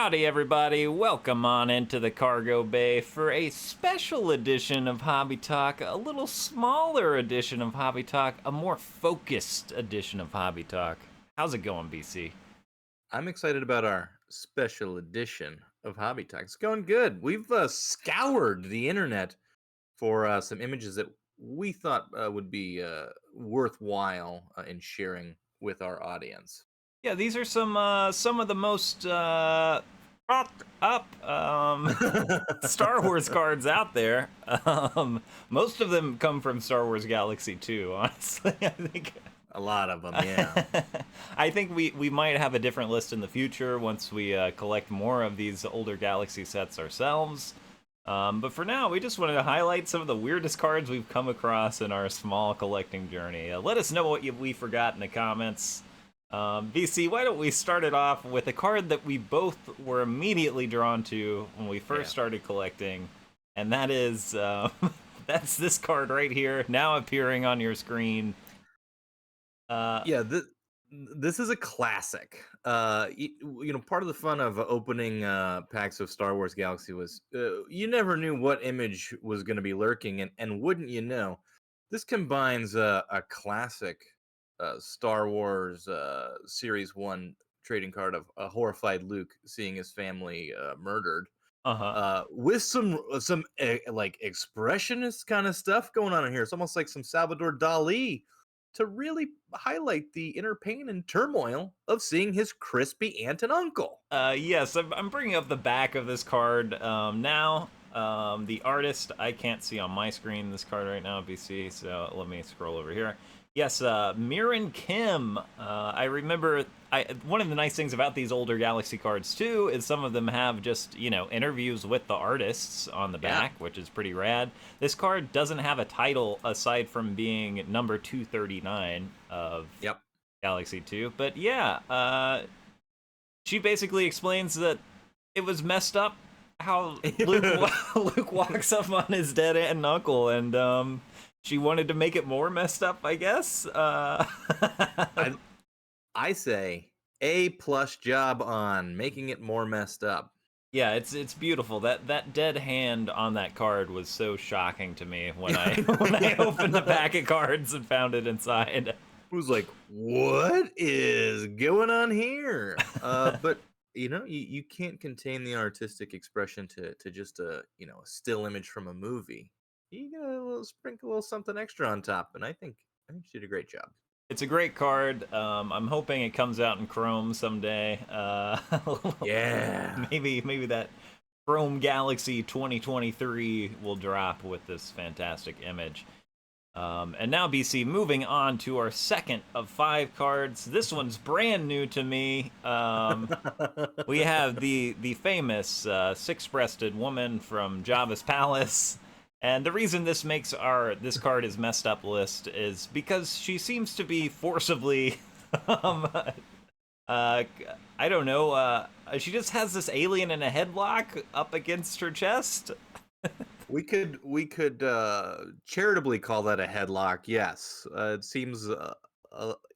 Howdy, everybody. Welcome on into the cargo bay for a special edition of Hobby Talk, a little smaller edition of Hobby Talk, a more focused edition of Hobby Talk. How's it going, BC? I'm excited about our special edition of Hobby Talk. It's going good. We've scoured the internet for some images that we thought would be worthwhile in sharing with our audience. Yeah, these are some of the most fucked up Star Wars cards out there. Most of them come from Star Wars Galaxy 2, honestly. I think A lot of them, yeah. I think we might have a different list in the future once we collect more of these older Galaxy sets ourselves. But for now, we just wanted to highlight some of the weirdest cards we've come across in our small collecting journey. Let us know what we forgot in the comments. VC, why don't we start it off with a card that we both were immediately drawn to when we first started collecting, and that is that's this card right here, now appearing on your screen. Yeah, this is a classic. Part of the fun of opening packs of Star Wars Galaxy was you never knew what image was going to be lurking, and wouldn't you know, this combines a classic Star Wars Series 1 trading card of a horrified Luke seeing his family murdered Uh-huh. with some like expressionist kind of stuff going on in here. It's almost like some Salvador Dali to really highlight the inner pain and turmoil of seeing his crispy aunt and uncle. Yes, I'm bringing up the back of this card now. The artist, I can't see on my screen this card right now, BC, so let me scroll over here. Yes, Mirren Kim. I remember one of the nice things about these older Galaxy cards, too, is some of them have just, interviews with the artists on the back, which is pretty rad. This card doesn't have a title aside from being number 239 of Galaxy 2. But yeah, she basically explains that it was messed up how Luke walks up on his dead aunt and uncle, and she wanted to make it more messed up, I guess. I say A+ job on making it more messed up. Yeah, it's beautiful. That dead hand on that card was so shocking to me when I opened the pack of cards and found it inside. Who's like, what is going on here? But you can't contain the artistic expression to just a still image from a movie. You gotta sprinkle a little something extra on top, and I think she did a great job. It's a great card. I'm hoping it comes out in Chrome someday. Yeah. Maybe that Chrome Galaxy 2023 will drop with this fantastic image. And now, BC, moving on to our second of 5 cards. This one's brand new to me. We have the famous six-breasted woman from Jabba's palace. And the reason this makes this card is messed up list is because she seems to be forcibly, I don't know, she just has this alien in a headlock up against her chest. We could charitably call that a headlock. Yes, it seems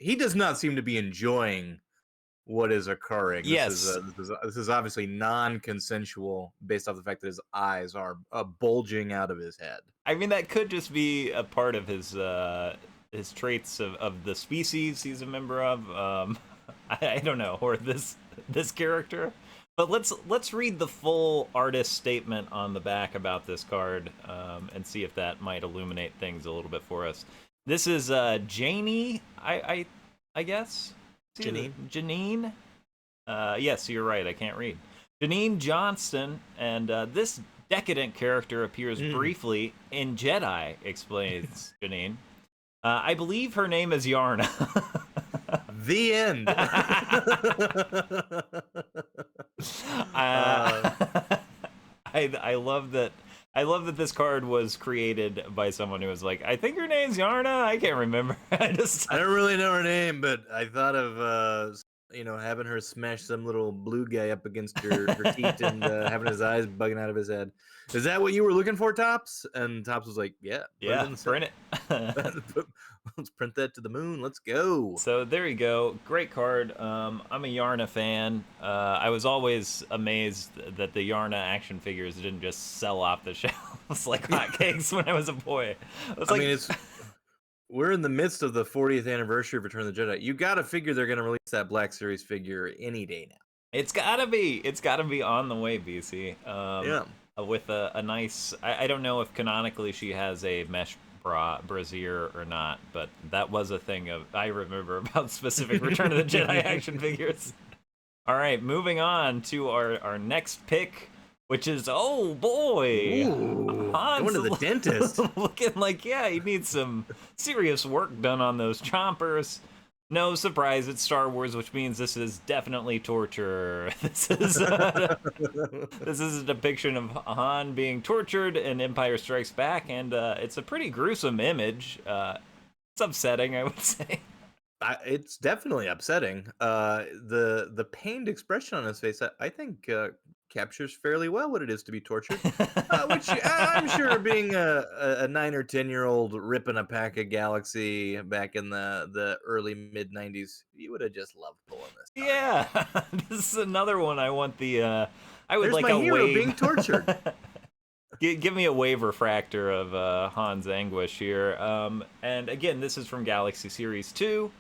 he does not seem to be enjoying what is occurring. Yes, this is obviously non-consensual, based off the fact that his eyes are bulging out of his head. I mean, that could just be a part of his traits of the species he's a member of. I don't know, or this character. But let's read the full artist statement on the back about this card and see if that might illuminate things a little bit for us. This is Janie, I guess. Janine. Yes, you're right. I can't read. Janine Johnston, and this decadent character appears briefly in Jedi. Explains Janine. I believe her name is Yarna. The end. I love that. I love that this card was created by someone who was like, I think her name's Yarna. I can't remember. I don't really know her name, but I thought of having her smash some little blue guy up against her teeth and having his eyes bugging out of his head. Is that what you were looking for, Tops? And Tops was like, yeah, put it in the print set. it. Let's print that to the moon. Let's go. So there you go. Great card. I'm a Yarna fan. I was always amazed that the Yarna action figures didn't just sell off the shelves like hotcakes when I was a boy. I mean, we're in the midst of the 40th anniversary of Return of the Jedi. You got to figure they're going to release that Black Series figure any day now. It's gotta be on the way, BC. Yeah. With a nice, I don't know if canonically she has a mesh brassiere or not, but that was a thing I remember about specific Return of the Jedi action figures. All right, moving on to our next pick, which is, oh boy, Hans going to the dentist. Looking like, yeah, he needs some serious work done on those chompers. No surprise, it's Star Wars, which means this is definitely torture. This is a depiction of Han being tortured in Empire Strikes Back, and it's a pretty gruesome image. It's upsetting, I would say. It's definitely upsetting. The pained expression on his face, I think, captures fairly well what it is to be tortured. Which I'm sure, being a 9 or 10-year-old ripping a pack of Galaxy back in the early mid '90s, you would have just loved pulling this. Yeah, this is another one. I want the. I would There's like my a hero wave. being tortured. Give me a wave refractor of Han's anguish here. And again, this is from Galaxy Series 2.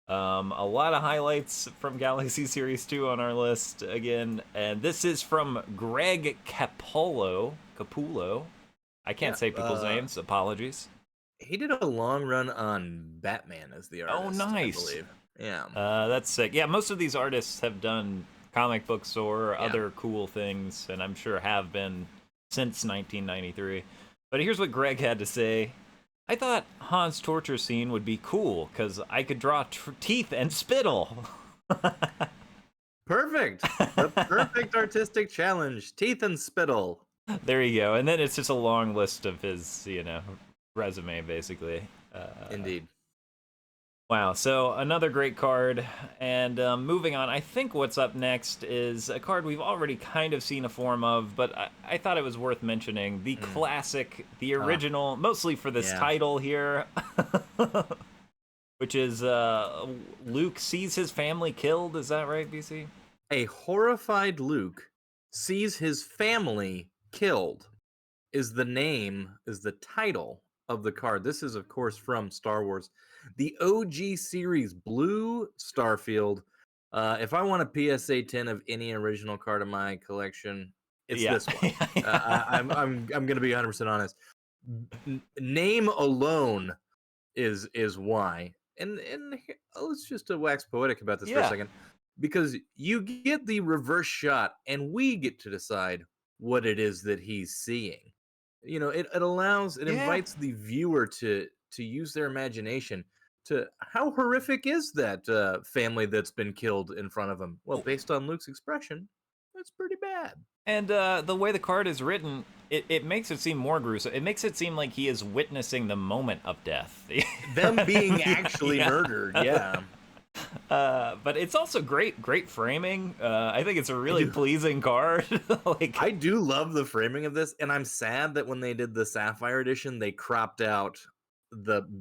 A lot of highlights from Galaxy Series 2 on our list again, and this is from Greg Capullo. I can't say people's names. Apologies. He did a long run on Batman as the artist. Oh, nice. I believe. Yeah. That's sick. Yeah, most of these artists have done comic books or other cool things, and I'm sure have been since 1993. But here's what Greg had to say. I thought Han's torture scene would be cool, because I could draw teeth and spittle. Perfect. The perfect artistic challenge. Teeth and spittle. There you go. And then it's just a long list of his, resume, basically. Indeed. Wow, so another great card, and moving on, I think what's up next is a card we've already kind of seen a form of, but I thought it was worth mentioning. The classic, the original, mostly for this title here, which is Luke sees his family killed, is that right, BC? A horrified Luke sees his family killed is the title of the card. This is, of course, from Star Wars. The OG series Blue Starfield. If I want a PSA 10 of any original card in my collection, it's this one. I'm gonna be 100% honest. Name alone is why. And let's just wax poetic about this for a second, because you get the reverse shot, and we get to decide what it is that he's seeing. It invites the viewer to use their imagination to how horrific is that family that's been killed in front of him. Well, based on Luke's expression, that's pretty bad. And the way the card is written, it makes it seem more gruesome. It makes it seem like he is witnessing the moment of death. Them being actually murdered, yeah. But it's also great framing. I think it's a really pleasing card. I do love the framing of this, and I'm sad that when they did the Sapphire edition, they cropped out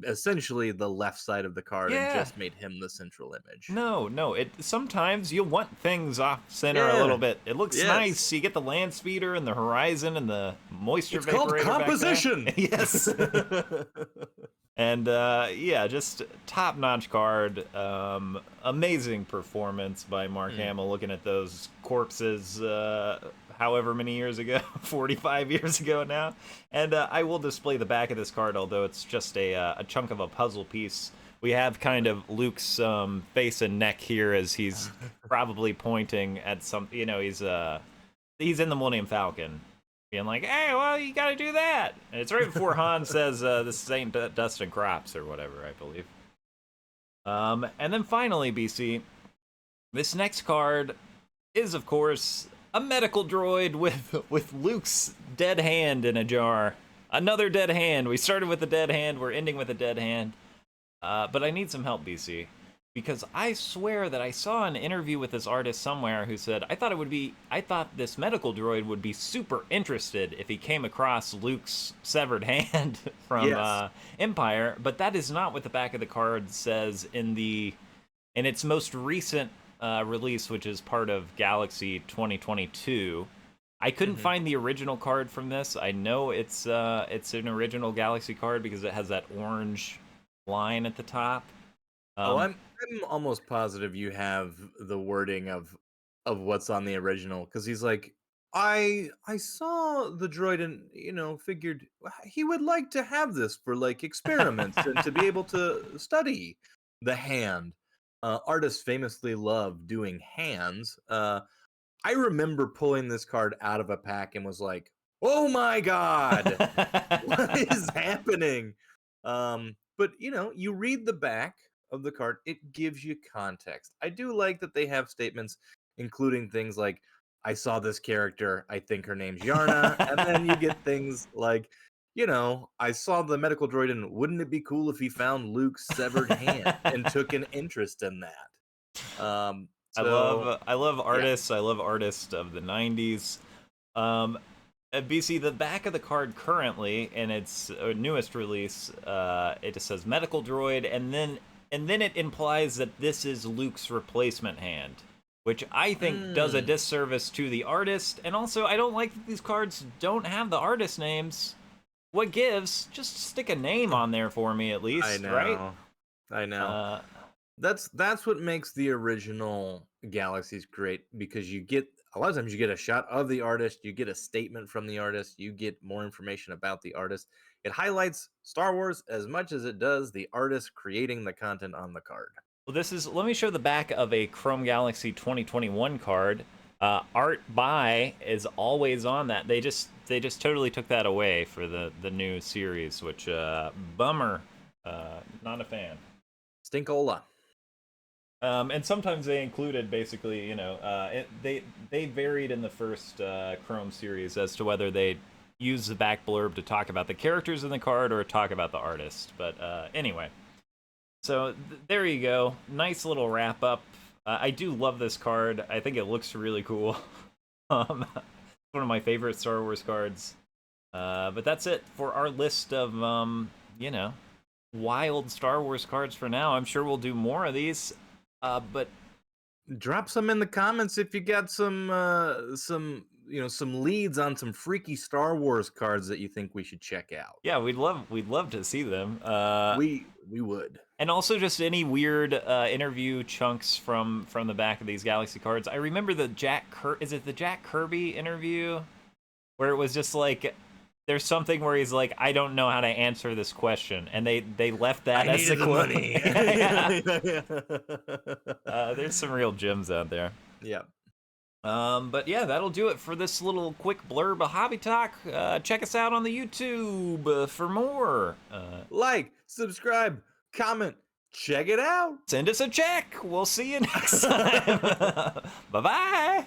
essentially the left side of the card and just made him the central image. No, sometimes you want things off center a little bit. It looks nice. You get the land speeder and the horizon and the moisture vaporator. It's called composition. Yes. And just top-notch card. Amazing performance by Mark Hamill, looking at those corpses however many years ago, 45 years ago now. And I will display the back of this card, although it's just a chunk of a puzzle piece. We have kind of Luke's face and neck here as he's probably pointing at something. He's in the Millennium Falcon, being like, hey, well, you gotta do that. And it's right before Han says, this ain't dust and crops, or whatever, I believe. And then finally, BC, this next card is, of course, a medical droid with Luke's dead hand in a jar. Another dead hand. We started with a dead hand, we're ending with a dead hand. But I need some help, BC. because I swear that I saw an interview with this artist somewhere who said, I thought this medical droid would be super interested if he came across Luke's severed hand from Yes. Empire, but that is not what the back of the card says in its most recent release, which is part of Galaxy 2022. I couldn't find the original card from this. I know it's an original Galaxy card because it has that orange line at the top. I'm almost positive you have the wording of what's on the original, because he's like, I saw the droid and figured he would like to have this for like experiments and to be able to study the hand. Artists famously love doing hands. I remember pulling this card out of a pack and was like, "Oh my god, what is happening?" But you read the back of the card, it gives you context. I do like that they have statements including things like, "I saw this character, I think her name's Yarna," and then you get things like, "I saw the medical droid, and wouldn't it be cool if he found Luke's severed hand and took an interest in that?" So I love yeah. artists. I love artists of the 90s. BC, the back of the card currently in its newest release, it just says medical droid, and then it implies that this is Luke's replacement hand, which I think does a disservice to the artist. And also, I don't like that these cards don't have the artist names. What gives? Just stick a name on there for me at least, I know. right? I know. That's what makes the original Galaxies great, because you get a lot of times you get a shot of the artist, you get a statement from the artist, you get more information about the artist. It highlights Star Wars as much as it does the artist creating the content on the card. Well, let me show the back of a Chrome Galaxy 2021 card. Art by is always on that. They just totally took that away for the new series, which bummer. Not a fan. Stinkola. And sometimes they included basically, they varied in the first Chrome series as to whether they use the back blurb to talk about the characters in the card or talk about the artist. But anyway, so there you go. Nice little wrap up. I do love this card. I think it looks really cool. It's one of my favorite Star Wars cards. But that's it for our list of, wild Star Wars cards for now. I'm sure we'll do more of these. But drop some in the comments if you got some leads on some freaky Star Wars cards that you think we should check out. Yeah, we'd love to see them. We would. And also just any weird interview chunks from the back of these Galaxy cards. I remember the Jack Kirby interview where it was just like, there's something where he's like, I don't know how to answer this question, and they left that as the money. There's some real gems out there. Yeah. But yeah, that'll do it for this little quick blurb of Hobby Talk. Check us out on the YouTube for more. Like, subscribe, comment, check it out. Send us a check. We'll see you next time. Bye-bye.